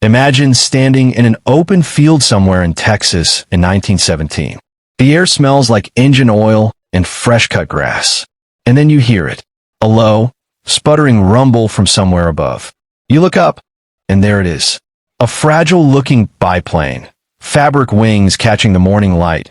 Imagine standing in an open field somewhere in Texas in 1917. The air smells like engine oil and fresh-cut grass. And then you hear it, a low, sputtering rumble from somewhere above. You look up, and there it is. A fragile-looking biplane, fabric wings catching the morning light,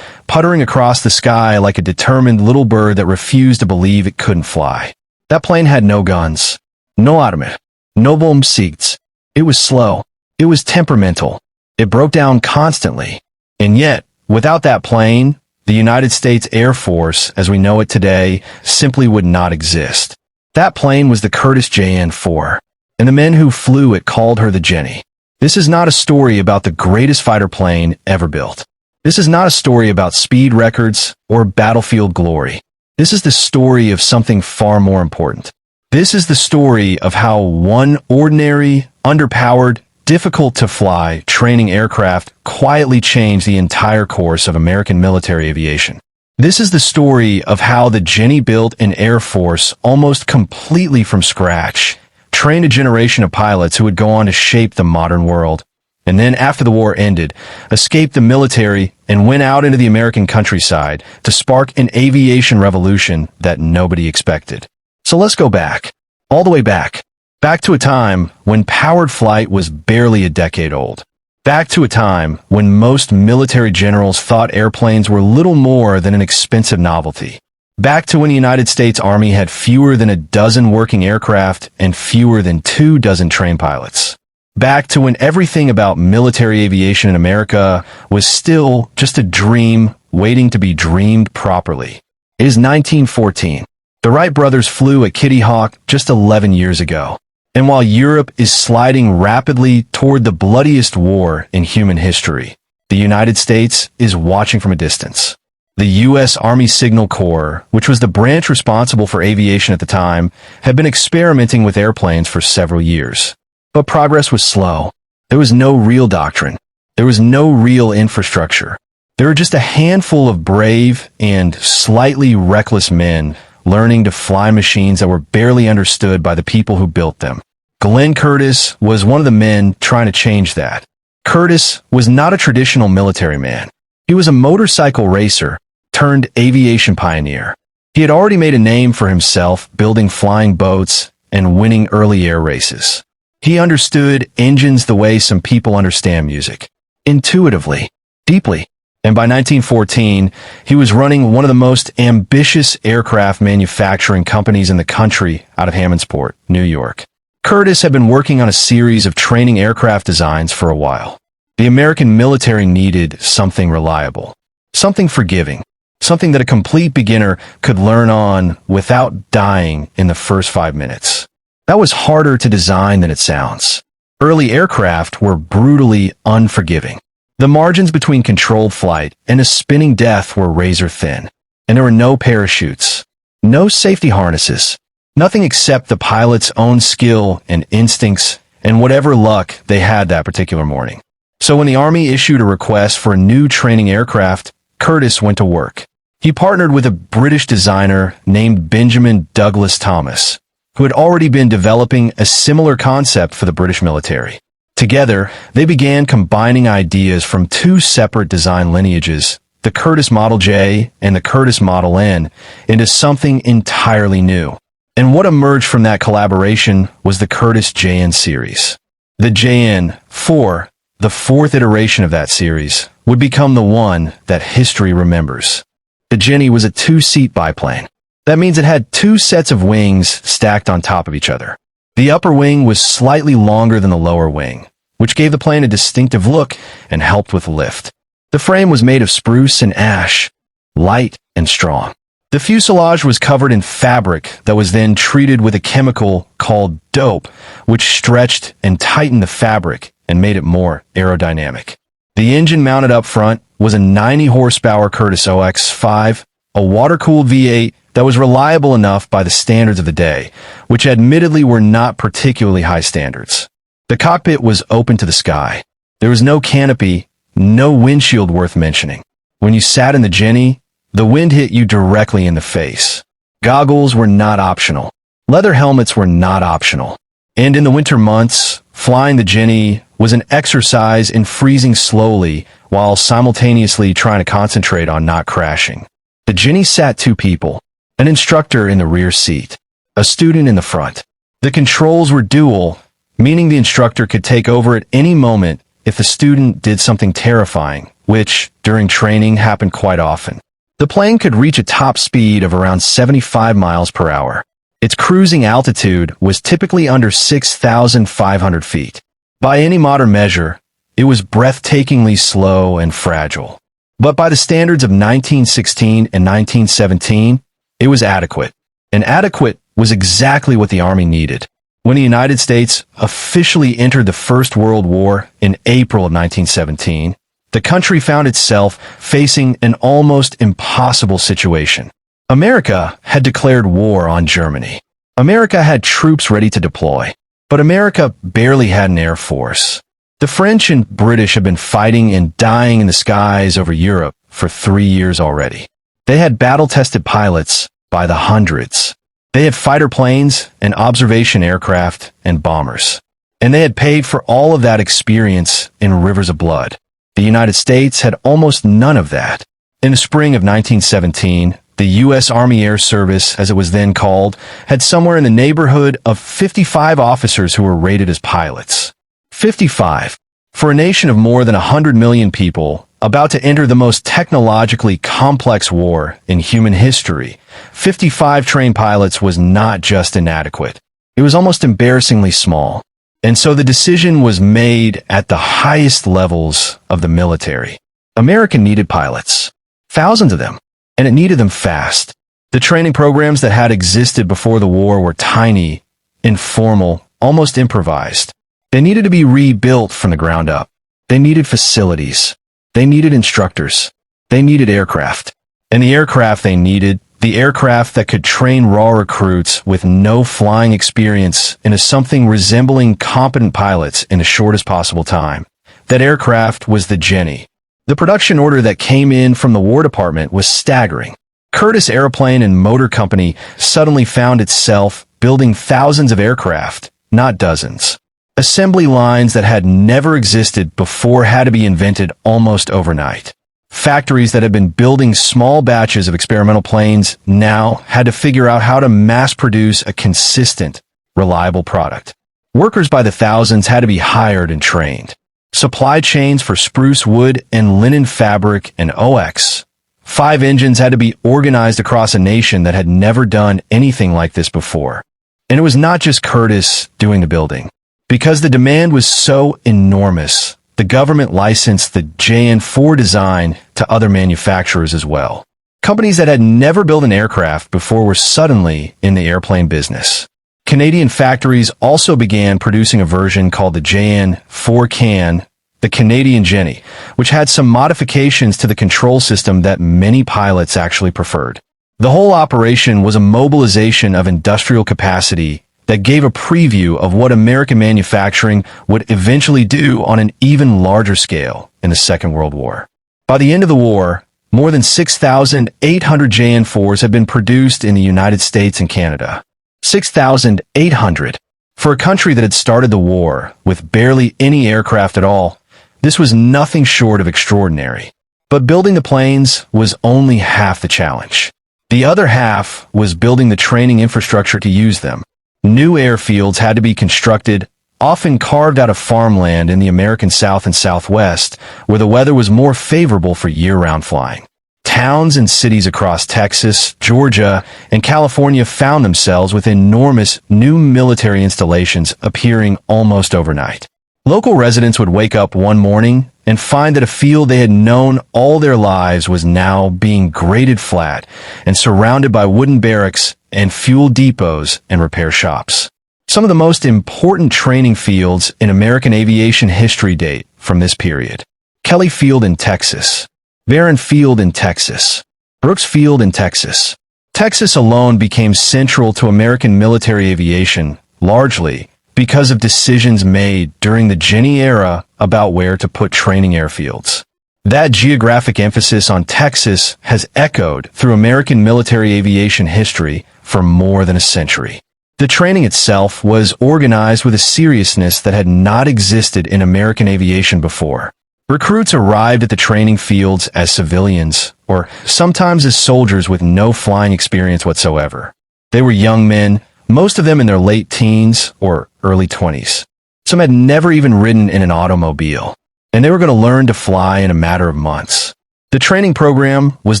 puttering across the sky like a determined little bird that refused to believe it couldn't fly. That plane had no guns, no automat, no bomb seats. It was slow. It was temperamental. It broke down constantly. And yet, without that plane, the United States Air Force, as we know it today, simply would not exist. That plane was the Curtiss JN-4, and the men who flew it called her the Jenny. This is not a story about the greatest fighter plane ever built. This is not a story about speed records or battlefield glory. This is the story of something far more important. This is the story of how one ordinary, underpowered, difficult-to-fly training aircraft quietly changed the entire course of American military aviation. This is the story of how the Jenny built an air force almost completely from scratch, trained a generation of pilots who would go on to shape the modern world, and then after the war ended, escaped the military and went out into the American countryside to spark an aviation revolution that nobody expected. So let's go back, all the way back. Back to a time when powered flight was barely a decade old. Back to a time when most military generals thought airplanes were little more than an expensive novelty. Back to when the United States Army had fewer than a dozen working aircraft and fewer than 24 trained pilots. Back to when everything about military aviation in America was still just a dream waiting to be dreamed properly. It is 1914. The Wright brothers flew a Kitty Hawk just 11 years ago. And while Europe is sliding rapidly toward the bloodiest war in human history, the United States is watching from a distance. The U.S. Army Signal Corps, which was the branch responsible for aviation at the time, had been experimenting with airplanes for several years. But progress was slow. There was no real doctrine. There was no real infrastructure. There were just a handful of brave and slightly reckless men learning to fly machines that were barely understood by the people who built them. Glenn Curtiss was one of the men trying to change that. Curtiss was not a traditional military man. He was a motorcycle racer turned aviation pioneer. He had already made a name for himself building flying boats and winning early air races. He understood engines the way some people understand music, intuitively, deeply. And by 1914, he was running one of the most ambitious aircraft manufacturing companies in the country out of Hammondsport, New York. Curtiss had been working on a series of training aircraft designs for a while. The American military needed something reliable, something forgiving, something that a complete beginner could learn on without dying in the first 5 minutes. That was harder to design than it sounds. Early aircraft were brutally unforgiving. The margins between controlled flight and a spinning death were razor thin, and there were no parachutes, no safety harnesses, nothing except the pilot's own skill and instincts and whatever luck they had that particular morning. So when the Army issued a request for a new training aircraft, Curtiss went to work. He partnered with a British designer named Benjamin Douglas Thomas, who had already been developing a similar concept for the British military. Together, they began combining ideas from two separate design lineages, the Curtiss Model J and the Curtiss Model N, into something entirely new. And what emerged from that collaboration was the Curtiss JN series. The JN-4, the fourth iteration of that series, would become the one that history remembers. The Jenny was a two-seat biplane. That means it had two sets of wings stacked on top of each other. The upper wing was slightly longer than the lower wing, which gave the plane a distinctive look and helped with lift. The frame was made of spruce and ash, light and strong. The fuselage was covered in fabric that was then treated with a chemical called dope, which stretched and tightened the fabric and made it more aerodynamic. The engine mounted up front was a 90-horsepower Curtiss OX-5, a water-cooled V8 that was reliable enough by the standards of the day, which admittedly were not particularly high standards. The cockpit was open to the sky. There was no canopy, no windshield worth mentioning. When you sat in the Jenny, the wind hit you directly in the face. Goggles were not optional. Leather helmets were not optional. And in the winter months, flying the Jenny was an exercise in freezing slowly while simultaneously trying to concentrate on not crashing. The Jenny sat two people, an instructor in the rear seat, a student in the front. The controls were dual, meaning the instructor could take over at any moment if the student did something terrifying, which, during training, happened quite often. The plane could reach a top speed of around 75 miles per hour. Its cruising altitude was typically under 6,500 feet. By any modern measure, it was breathtakingly slow and fragile. But by the standards of 1916 and 1917, it was adequate. And adequate was exactly what the Army needed. When the United States officially entered the First World War in April of 1917, the country found itself facing an almost impossible situation. America had declared war on Germany. America had troops ready to deploy, but America barely had an air force. The French and British had been fighting and dying in the skies over Europe for 3 years already. They had battle-tested pilots by the hundreds. They had fighter planes and observation aircraft and bombers. And they had paid for all of that experience in rivers of blood. The United States had almost none of that. In the spring of 1917, the U.S. Army Air Service, as it was then called, had somewhere in the neighborhood of 55 officers who were rated as pilots. 55. For a nation of more than 100 million people, about to enter the most technologically complex war in human history, 55 trained pilots was not just inadequate. It was almost embarrassingly small. And so the decision was made at the highest levels of the military. America needed pilots. Thousands of them. And it needed them fast. The training programs that had existed before the war were tiny, informal, almost improvised. They needed to be rebuilt from the ground up. They needed facilities. They needed instructors. They needed aircraft. And the aircraft they needed, the aircraft that could train raw recruits with no flying experience into something resembling competent pilots in the shortest possible time. That aircraft was the Jenny. The production order that came in from the War Department was staggering. Curtiss Airplane and Motor Company suddenly found itself building thousands of aircraft, not dozens. Assembly lines that had never existed before had to be invented almost overnight. Factories that had been building small batches of experimental planes now had to figure out how to mass produce a consistent, reliable product. Workers by the thousands had to be hired and trained. Supply chains for spruce wood and linen fabric and OX. 5 engines had to be organized across a nation that had never done anything like this before. And it was not just Curtiss doing the building. Because the demand was so enormous, the government licensed the JN-4 design to other manufacturers as well. Companies that had never built an aircraft before were suddenly in the airplane business. Canadian factories also began producing a version called the JN-4 Can, the Canadian Jenny, which had some modifications to the control system that many pilots actually preferred. The whole operation was a mobilization of industrial capacity that gave a preview of what American manufacturing would eventually do on an even larger scale in the Second World War. By the end of the war, more than 6,800 JN-4s had been produced in the United States and Canada. 6,800. For a country that had started the war with barely any aircraft at all, this was nothing short of extraordinary. But building the planes was only half the challenge. The other half was building the training infrastructure to use them. New airfields had to be constructed, often carved out of farmland in the American South and Southwest, where the weather was more favorable for year-round flying. Towns and cities across Texas, Georgia, and California found themselves with enormous new military installations appearing almost overnight. Local residents would wake up one morning and find that a field they had known all their lives was now being graded flat and surrounded by wooden barracks and fuel depots and repair shops. Some of the most important training fields in American aviation history date from this period. Kelly Field in Texas. Barron Field in Texas. Brooks Field in Texas. Texas alone became central to American military aviation, largely because of decisions made during the Jenny era about where to put training airfields. That geographic emphasis on Texas has echoed through American military aviation history for more than a century. The training itself was organized with a seriousness that had not existed in American aviation before. Recruits arrived at the training fields as civilians, or sometimes as soldiers with no flying experience whatsoever. They were young men, most of them in their late teens or early 20s. Some had never even ridden in an automobile, and they were going to learn to fly in a matter of months. The training program was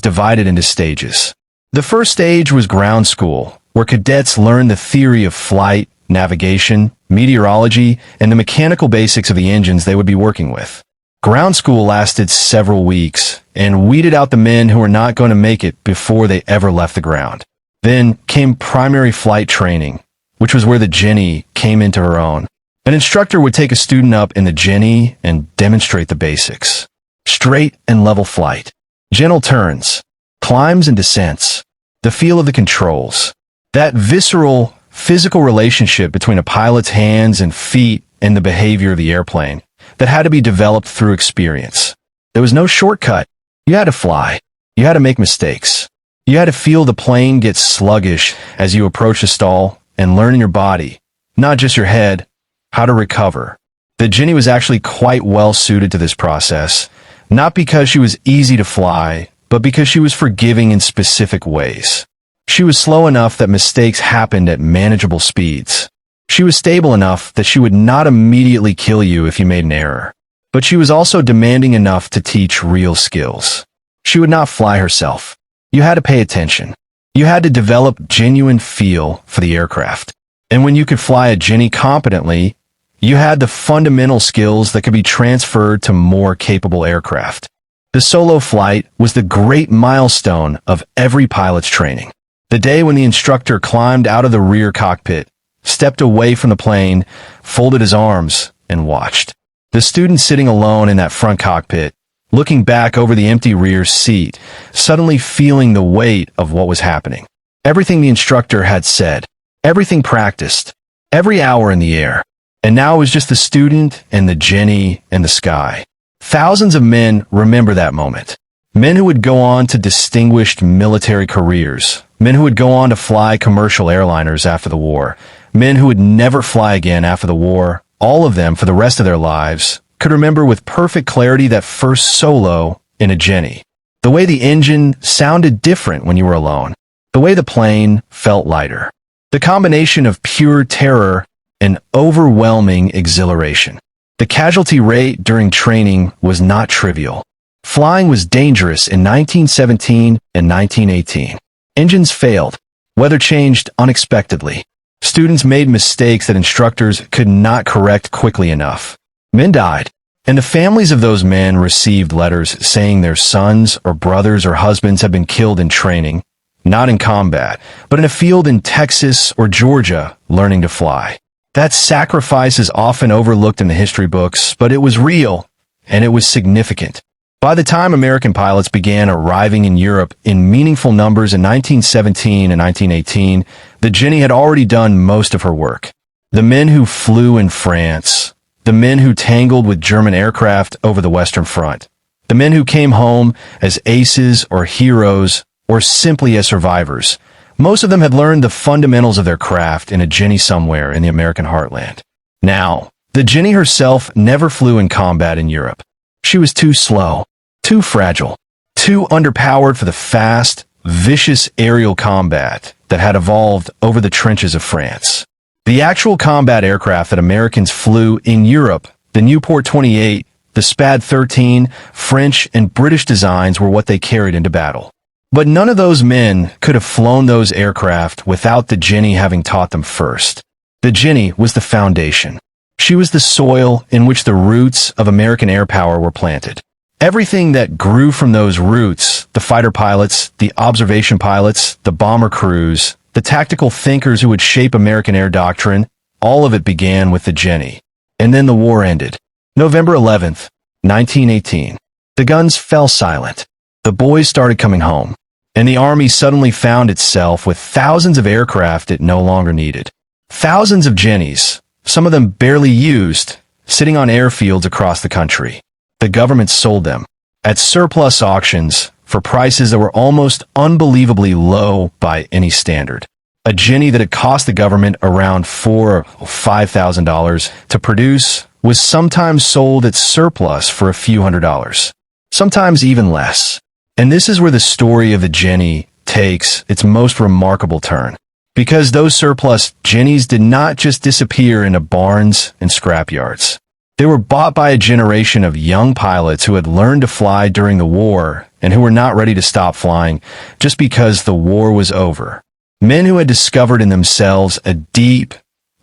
divided into stages. The first stage was ground school, where cadets learned the theory of flight, navigation, meteorology, and the mechanical basics of the engines they would be working with. Ground school lasted several weeks and weeded out the men who were not going to make it before they ever left the ground. Then came primary flight training, which was where the Jenny came into her own. An instructor would take a student up in the Jenny and demonstrate the basics. Straight and level flight, gentle turns, climbs and descents, the feel of the controls, that visceral, physical relationship between a pilot's hands and feet and the behavior of the airplane that had to be developed through experience. There was no shortcut. You had to fly. You had to make mistakes. You had to feel the plane get sluggish as you approach a stall and learn in your body, not just your head, how to recover. The Jenny was actually quite well suited to this process, not because she was easy to fly, but because she was forgiving in specific ways. She was slow enough that mistakes happened at manageable speeds. She was stable enough that she would not immediately kill you if you made an error. But she was also demanding enough to teach real skills. She would not fly herself. You had to pay attention. You had to develop genuine feel for the aircraft. And when you could fly a Jenny competently, you had the fundamental skills that could be transferred to more capable aircraft. The solo flight was the great milestone of every pilot's training. The day when the instructor climbed out of the rear cockpit, stepped away from the plane, folded his arms, and watched. The student sitting alone in that front cockpit, looking back over the empty rear seat, suddenly feeling the weight of what was happening. Everything the instructor had said, everything practiced, every hour in the air. And now it was just the student and the Jenny and the sky. Thousands of men remember that moment. Men who would go on to distinguished military careers. Men who would go on to fly commercial airliners after the war. Men who would never fly again after the war. All of them, for the rest of their lives, could remember with perfect clarity that first solo in a Jenny. The way the engine sounded different when you were alone. The way the plane felt lighter. The combination of pure terror and overwhelming exhilaration. The casualty rate during training was not trivial. Flying was dangerous in 1917 and 1918. Engines failed. Weather changed unexpectedly. Students made mistakes that instructors could not correct quickly enough. Men died, and the families of those men received letters saying their sons or brothers or husbands had been killed in training, not in combat, but in a field in Texas or Georgia learning to fly. That sacrifice is often overlooked in the history books, but it was real, and it was significant. By the time American pilots began arriving in Europe in meaningful numbers in 1917 and 1918, the Jenny had already done most of her work. The men who flew in France, the men who tangled with German aircraft over the Western Front, the men who came home as aces or heroes or simply as survivors, most of them had learned the fundamentals of their craft in a Jenny somewhere in the American heartland. Now, the Jenny herself never flew in combat in Europe. She was too slow, too fragile, too underpowered for the fast, vicious aerial combat that had evolved over the trenches of France. The actual combat aircraft that Americans flew in Europe, the Nieuport 28, the Spad 13, French and British designs were what they carried into battle. But none of those men could have flown those aircraft without the Jenny having taught them first. The Jenny was the foundation. She was the soil in which the roots of American air power were planted. Everything that grew from those roots, the fighter pilots, the observation pilots, the bomber crews, the tactical thinkers who would shape American air doctrine, all of it began with the Jenny. And then the war ended. November 11th, 1918. The guns fell silent. The boys started coming home. And the Army suddenly found itself with thousands of aircraft it no longer needed. Thousands of Jennies, some of them barely used, sitting on airfields across the country. The government sold them at surplus auctions for prices that were almost unbelievably low by any standard. A Jenny that had cost the government around $4,000 or $5,000 to produce was sometimes sold at surplus for a few $100s, sometimes even less. And this is where the story of the Jenny takes its most remarkable turn. Because those surplus Jennies did not just disappear into barns and scrapyards. They were bought by a generation of young pilots who had learned to fly during the war and who were not ready to stop flying just because the war was over. Men who had discovered in themselves a deep,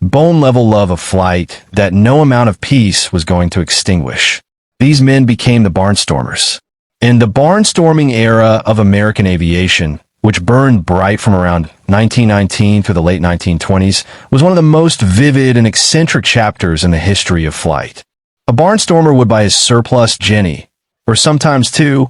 bone-level love of flight that no amount of peace was going to extinguish. These men became the barnstormers. In the barnstorming era of American aviation, which burned bright from around 1919 through the late 1920s, was one of the most vivid and eccentric chapters in the history of flight. A barnstormer would buy his surplus Jenny, or sometimes two,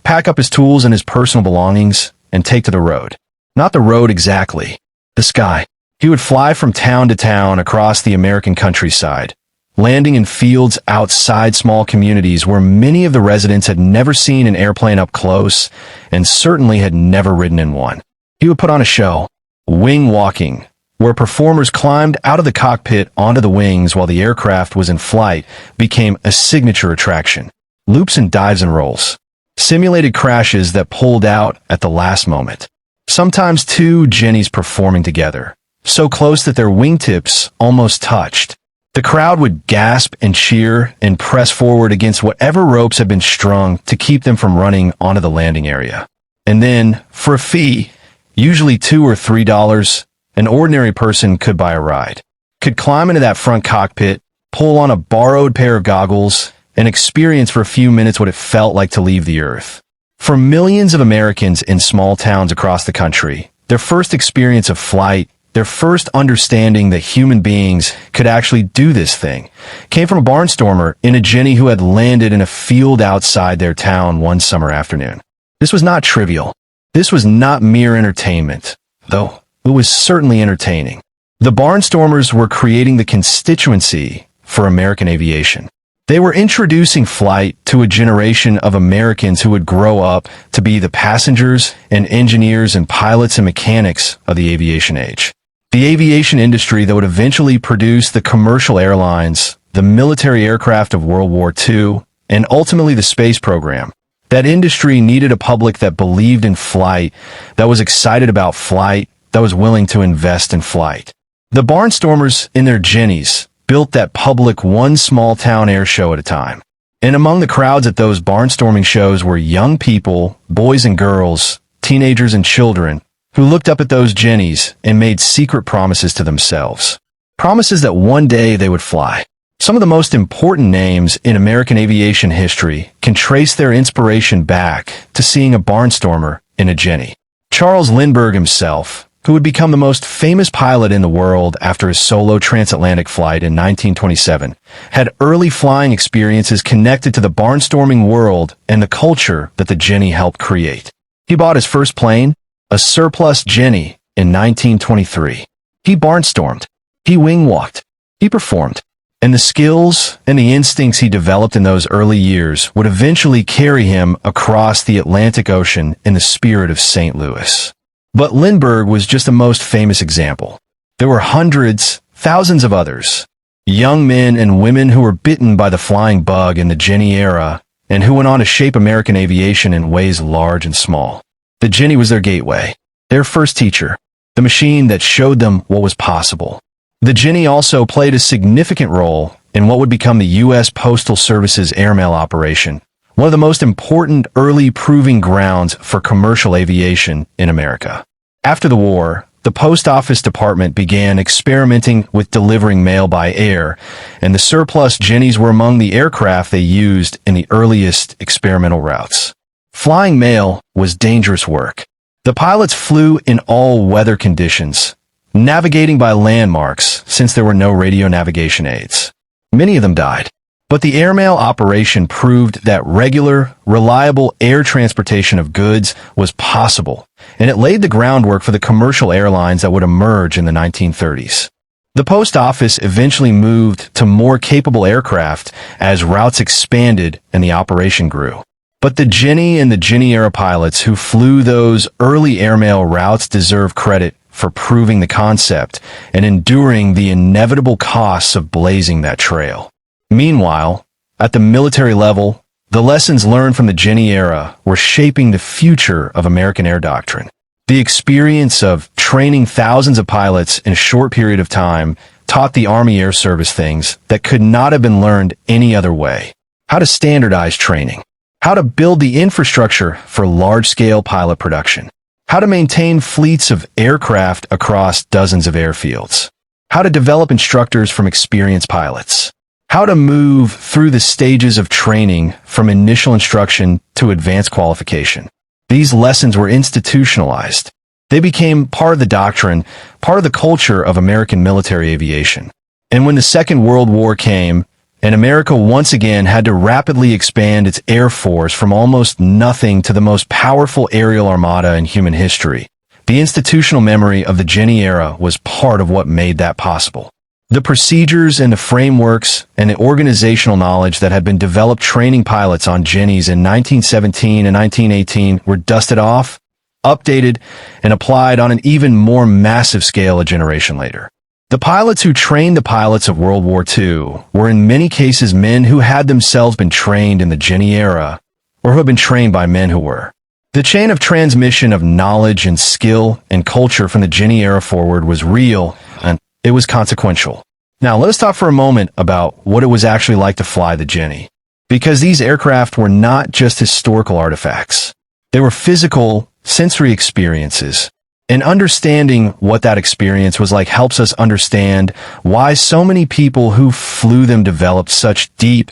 pack up his tools and his personal belongings, and take to the road. Not the road exactly, the sky. He would fly from town to town across the American countryside, landing in fields outside small communities where many of the residents had never seen an airplane up close and certainly had never ridden in one. He would put on a show, wing walking, where performers climbed out of the cockpit onto the wings while the aircraft was in flight, became a signature attraction. Loops and dives and rolls. Simulated crashes that pulled out at the last moment. Sometimes two Jennies performing together, so close that their wingtips almost touched. The crowd would gasp and cheer and press forward against whatever ropes had been strung to keep them from running onto the landing area. And then, for a fee, usually $2 or $3, an ordinary person could buy a ride, could climb into that front cockpit, pull on a borrowed pair of goggles, and experience for a few minutes what it felt like to leave the earth. For millions of Americans in small towns across the country, their first experience of flight, their first understanding that human beings could actually do this thing, came from a barnstormer in a Jenny who had landed in a field outside their town one summer afternoon. This was not trivial. This was not mere entertainment, though it was certainly entertaining. The barnstormers were creating the constituency for American aviation. They were introducing flight to a generation of Americans who would grow up to be the passengers and engineers and pilots and mechanics of the aviation age. The aviation industry that would eventually produce the commercial airlines, the military aircraft of World War II, and ultimately the space program. That industry needed a public that believed in flight, that was excited about flight, that was willing to invest in flight. The barnstormers in their Jennies built that public one small town air show at a time. And among the crowds at those barnstorming shows were young people, boys and girls, teenagers and children, who looked up at those Jennies and made secret promises to themselves. Promises that one day they would fly. Some of the most important names in American aviation history can trace their inspiration back to seeing a barnstormer in a Jenny. Charles Lindbergh himself, who would become the most famous pilot in the world after his solo transatlantic flight in 1927, had early flying experiences connected to the barnstorming world and the culture that the Jenny helped create. He bought his first plane, a surplus Jenny, in 1923. He barnstormed. He wing-walked. He performed. And the skills and the instincts he developed in those early years would eventually carry him across the Atlantic Ocean in the spirit of St. Louis. But Lindbergh was just the most famous example. There were hundreds, thousands of others. Young men and women who were bitten by the flying bug in the Jenny era and who went on to shape American aviation in ways large and small. The Jenny was their gateway, their first teacher, the machine that showed them what was possible. The Jenny also played a significant role in what would become the U.S. Postal Service's airmail operation, one of the most important early proving grounds for commercial aviation in America. After the war, the Post Office Department began experimenting with delivering mail by air, and the surplus Jennies were among the aircraft they used in the earliest experimental routes. Flying mail was dangerous work. The pilots flew in all weather conditions, navigating by landmarks since there were no radio navigation aids. Many of them died. But the airmail operation proved that regular, reliable air transportation of goods was possible, and it laid the groundwork for the commercial airlines that would emerge in the 1930s. The post office eventually moved to more capable aircraft as routes expanded and the operation grew. But the Jenny and the Jenny-era pilots who flew those early airmail routes deserve credit for proving the concept and enduring the inevitable costs of blazing that trail. Meanwhile, at the military level, the lessons learned from the Jenny era were shaping the future of American air doctrine. The experience of training thousands of pilots in a short period of time taught the Army Air Service things that could not have been learned any other way. How to standardize training. How to build the infrastructure for large-scale pilot production. How to maintain fleets of aircraft across dozens of airfields. How to develop instructors from experienced pilots. How to move through the stages of training from initial instruction to advanced qualification. These lessons were institutionalized. They became part of the doctrine, part of the culture of American military aviation. And when the Second World War came, and America once again had to rapidly expand its air force from almost nothing to the most powerful aerial armada in human history, the institutional memory of the Jenny era was part of what made that possible. The procedures and the frameworks and the organizational knowledge that had been developed training pilots on Jennies in 1917 and 1918 were dusted off, updated, and applied on an even more massive scale a generation later. The pilots who trained the pilots of World War II were in many cases men who had themselves been trained in the Jenny era, or who had been trained by men who were. The chain of transmission of knowledge and skill and culture from the Jenny era forward was real, and it was consequential. Now, let us talk for a moment about what it was actually like to fly the Jenny, because these aircraft were not just historical artifacts. They were physical, sensory experiences. And understanding what that experience was like helps us understand why so many people who flew them developed such deep,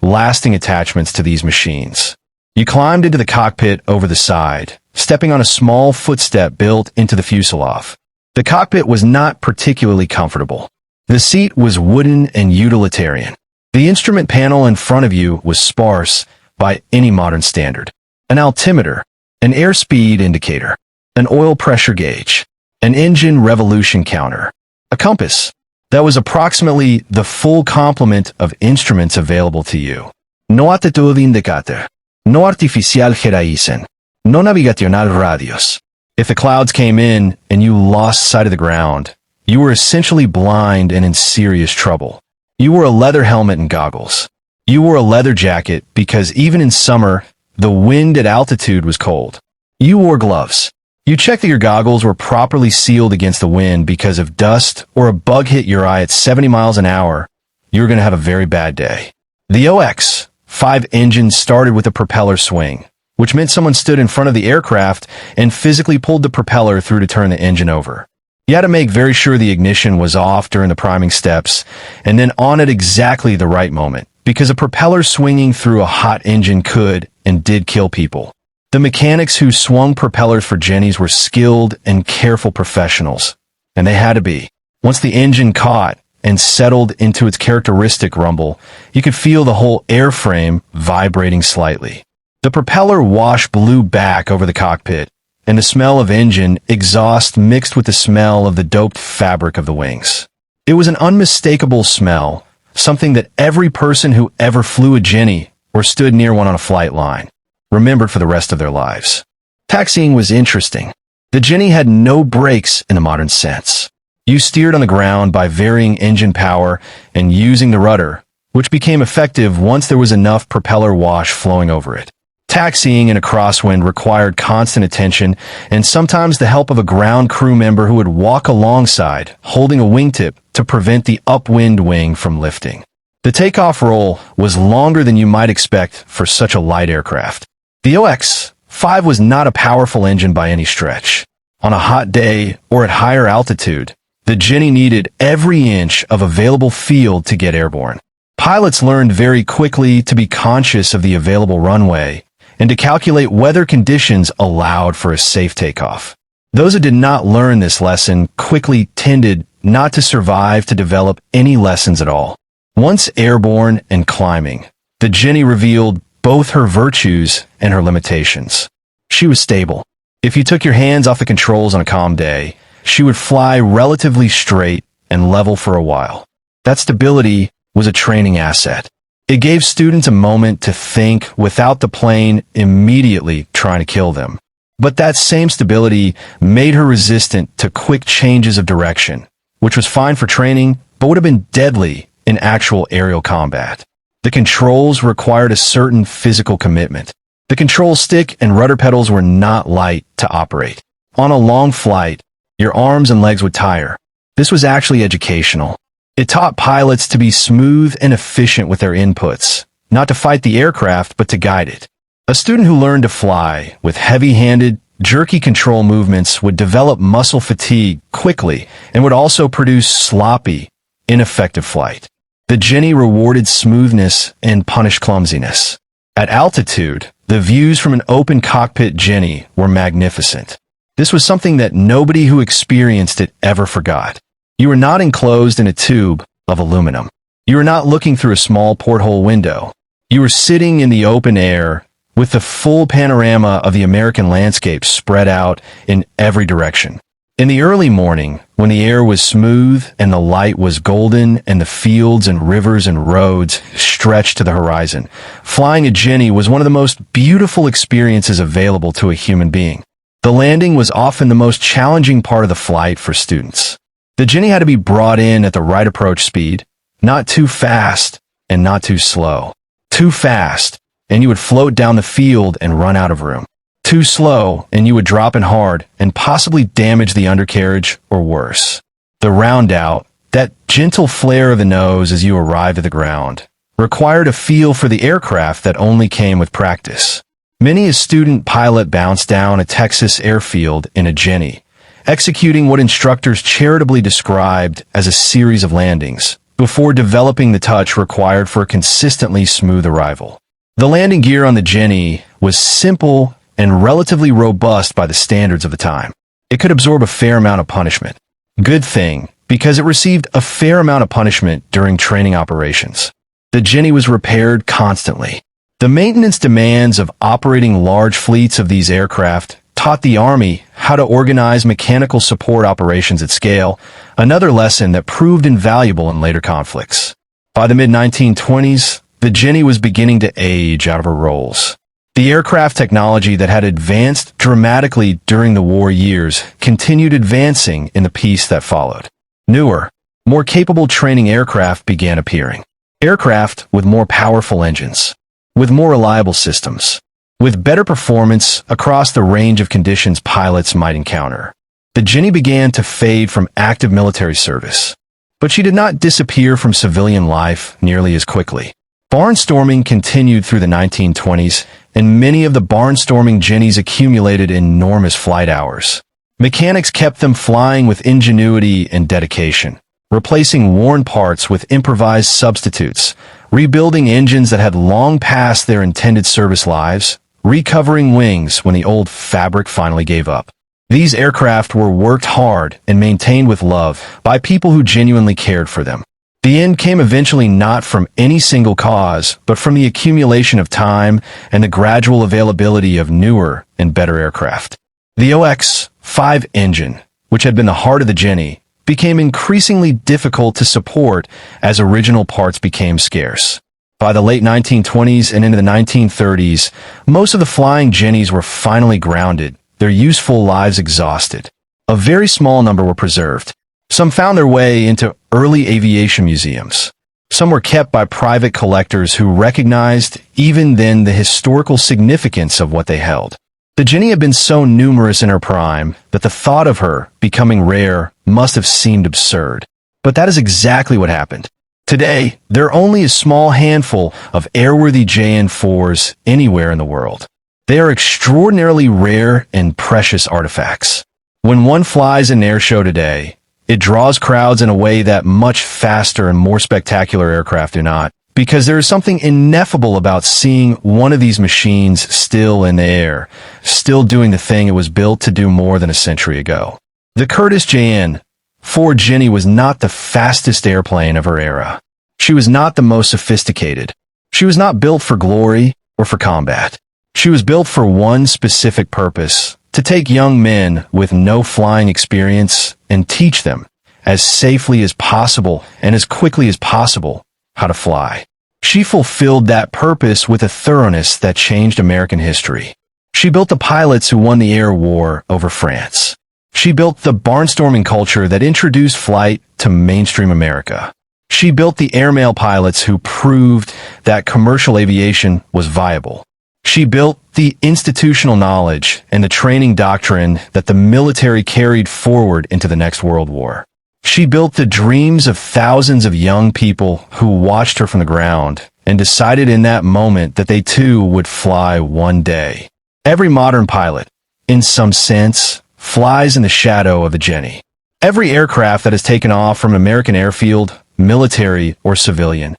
lasting attachments to these machines. You climbed into the cockpit over the side, stepping on a small footstep built into the fuselage. The cockpit was not particularly comfortable. The seat was wooden and utilitarian. The instrument panel in front of you was sparse by any modern standard. An altimeter, an airspeed indicator, an oil pressure gauge, an engine revolution counter, a compass. That was approximately the full complement of instruments available to you. No attitude indicator, no artificial geraisen, no navigational radios. If the clouds came in and you lost sight of the ground, you were essentially blind and in serious trouble. You wore a leather helmet and goggles. You wore a leather jacket because even in summer, the wind at altitude was cold. You wore gloves. You checked that your goggles were properly sealed against the wind because if dust or a bug hit your eye at 70 miles an hour, you were going to have a very bad day. The OX-5 engine started with a propeller swing, which meant someone stood in front of the aircraft and physically pulled the propeller through to turn the engine over. You had to make very sure the ignition was off during the priming steps and then on at exactly the right moment, because a propeller swinging through a hot engine could and did kill people. The mechanics who swung propellers for Jennies were skilled and careful professionals, and they had to be. Once the engine caught and settled into its characteristic rumble, you could feel the whole airframe vibrating slightly. The propeller wash blew back over the cockpit, and the smell of engine exhaust mixed with the smell of the doped fabric of the wings. It was an unmistakable smell, something that every person who ever flew a Jenny or stood near one on a flight line remembered for the rest of their lives. Taxiing was interesting. The Jenny had no brakes in the modern sense. You steered on the ground by varying engine power and using the rudder, which became effective once there was enough propeller wash flowing over it. Taxiing in a crosswind required constant attention and sometimes the help of a ground crew member who would walk alongside, holding a wingtip to prevent the upwind wing from lifting. The takeoff roll was longer than you might expect for such a light aircraft. The OX-5 was not a powerful engine by any stretch. On a hot day or at higher altitude, the Jenny needed every inch of available field to get airborne. Pilots learned very quickly to be conscious of the available runway and to calculate whether conditions allowed for a safe takeoff. Those who did not learn this lesson quickly tended not to survive to develop any lessons at all. Once airborne and climbing, the Jenny revealed both her virtues and her limitations. She was stable. If you took your hands off the controls on a calm day, she would fly relatively straight and level for a while. That stability was a training asset. It gave students a moment to think without the plane immediately trying to kill them. But that same stability made her resistant to quick changes of direction, which was fine for training, but would have been deadly in actual aerial combat. The controls required a certain physical commitment. The control stick and rudder pedals were not light to operate. On a long flight, your arms and legs would tire. This was actually educational. It taught pilots to be smooth and efficient with their inputs, not to fight the aircraft, but to guide it. A student who learned to fly with heavy-handed, jerky control movements would develop muscle fatigue quickly and would also produce sloppy, ineffective flight. The Jenny rewarded smoothness and punished clumsiness. At altitude, the views from an open cockpit Jenny were magnificent. This was something that nobody who experienced it ever forgot. You were not enclosed in a tube of aluminum. You were not looking through a small porthole window. You were sitting in the open air with the full panorama of the American landscape spread out in every direction. In the early morning, when the air was smooth and the light was golden and the fields and rivers and roads stretched to the horizon, flying a Jenny was one of the most beautiful experiences available to a human being. The landing was often the most challenging part of the flight for students. The Jenny had to be brought in at the right approach speed, not too fast and not too slow. Too fast, and you would float down the field and run out of room. Too slow, and you would drop in hard and possibly damage the undercarriage or worse. The round out, that gentle flare of the nose as you arrived at the ground, required a feel for the aircraft that only came with practice. Many a student pilot bounced down a Texas airfield in a Jenny, executing what instructors charitably described as a series of landings, before developing the touch required for a consistently smooth arrival. The landing gear on the Jenny was simple and relatively robust by the standards of the time. It could absorb a fair amount of punishment. Good thing, because it received a fair amount of punishment during training operations. The Jenny was repaired constantly. The maintenance demands of operating large fleets of these aircraft taught the Army how to organize mechanical support operations at scale, another lesson that proved invaluable in later conflicts. By the mid-1920s, the Jenny was beginning to age out of her roles. The aircraft technology that had advanced dramatically during the war years continued advancing in the peace that followed. Newer, more capable training aircraft began appearing. Aircraft with more powerful engines, with more reliable systems, with better performance across the range of conditions pilots might encounter. The Jenny began to fade from active military service, but she did not disappear from civilian life nearly as quickly. Barnstorming continued through the 1920s, and many of the barnstorming Jennies accumulated enormous flight hours. Mechanics kept them flying with ingenuity and dedication, replacing worn parts with improvised substitutes, rebuilding engines that had long passed their intended service lives, recovering wings when the old fabric finally gave up. These aircraft were worked hard and maintained with love by people who genuinely cared for them. The end came eventually not from any single cause, but from the accumulation of time and the gradual availability of newer and better aircraft. The OX-5 engine, which had been the heart of the Jenny, became increasingly difficult to support as original parts became scarce. By the late 1920s and into the 1930s, most of the flying Jennies were finally grounded, their useful lives exhausted. A very small number were preserved. Some found their way into early aviation museums. Some were kept by private collectors who recognized even then the historical significance of what they held. The Jenny had been so numerous in her prime that the thought of her becoming rare must have seemed absurd. But that is exactly what happened. Today, there are only a small handful of airworthy JN-4s anywhere in the world. They are extraordinarily rare and precious artifacts. When one flies an air show today, it draws crowds in a way that much faster and more spectacular aircraft do not, because there is something ineffable about seeing one of these machines still in the air, still doing the thing it was built to do more than a century ago. The Curtiss JN-4 Jenny was not the fastest airplane of her era. She was not the most sophisticated. She was not built for glory or for combat. She was built for one specific purpose: to take young men with no flying experience and teach them, as safely as possible and as quickly as possible, how to fly. She fulfilled that purpose with a thoroughness that changed American history. She She built the pilots who won the air war over France. She built the barnstorming culture that introduced flight to mainstream America. She built the airmail pilots who proved that commercial aviation was viable. She built the institutional knowledge and the training doctrine that the military carried forward into the next World War. She built the dreams of thousands of young people who watched her from the ground and decided in that moment that they too would fly one day. Every modern pilot, in some sense, flies in the shadow of the Jenny. Every aircraft that has taken off from an American airfield, military or civilian,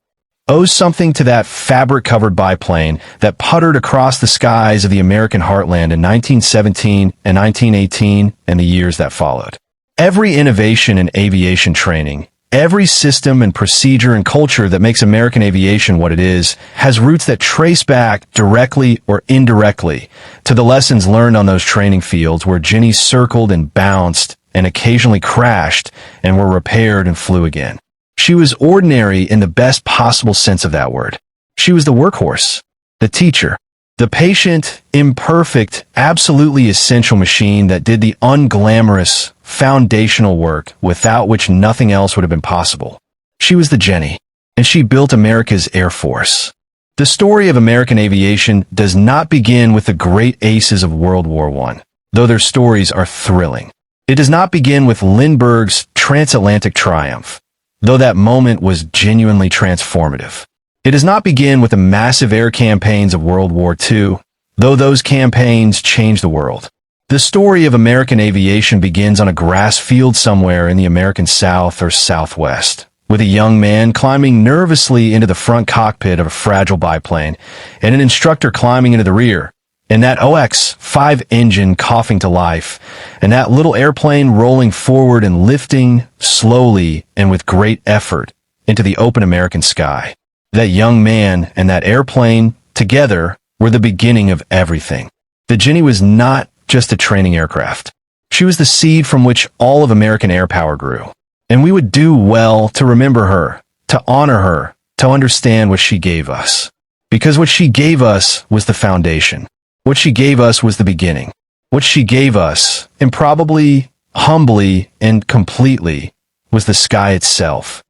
owes something to that fabric-covered biplane that puttered across the skies of the American heartland in 1917 and 1918 and the years that followed. Every innovation in aviation training, every system and procedure and culture that makes American aviation what it is, has roots that trace back directly or indirectly to the lessons learned on those training fields where Jennies circled and bounced and occasionally crashed and were repaired and flew again. She was ordinary in the best possible sense of that word. She was the workhorse, the teacher, the patient, imperfect, absolutely essential machine that did the unglamorous, foundational work without which nothing else would have been possible. She was the Jenny, and she built America's Air Force. The story of American aviation does not begin with the great aces of World War I, though their stories are thrilling. It does not begin with Lindbergh's transatlantic triumph, though that moment was genuinely transformative. It does not begin with the massive air campaigns of World War II, though those campaigns changed the world. The story of American aviation begins on a grass field somewhere in the American South or Southwest, with a young man climbing nervously into the front cockpit of a fragile biplane, and an instructor climbing into the rear, and that OX-5 engine coughing to life, and that little airplane rolling forward and lifting slowly and with great effort into the open American sky. That young man and that airplane together were the beginning of everything. The Jenny was not just a training aircraft. She was the seed from which all of American air power grew. And we would do well to remember her, to honor her, to understand what she gave us. Because what she gave us was the foundation. What she gave us was the beginning. What she gave us, and probably humbly and completely, was the sky itself.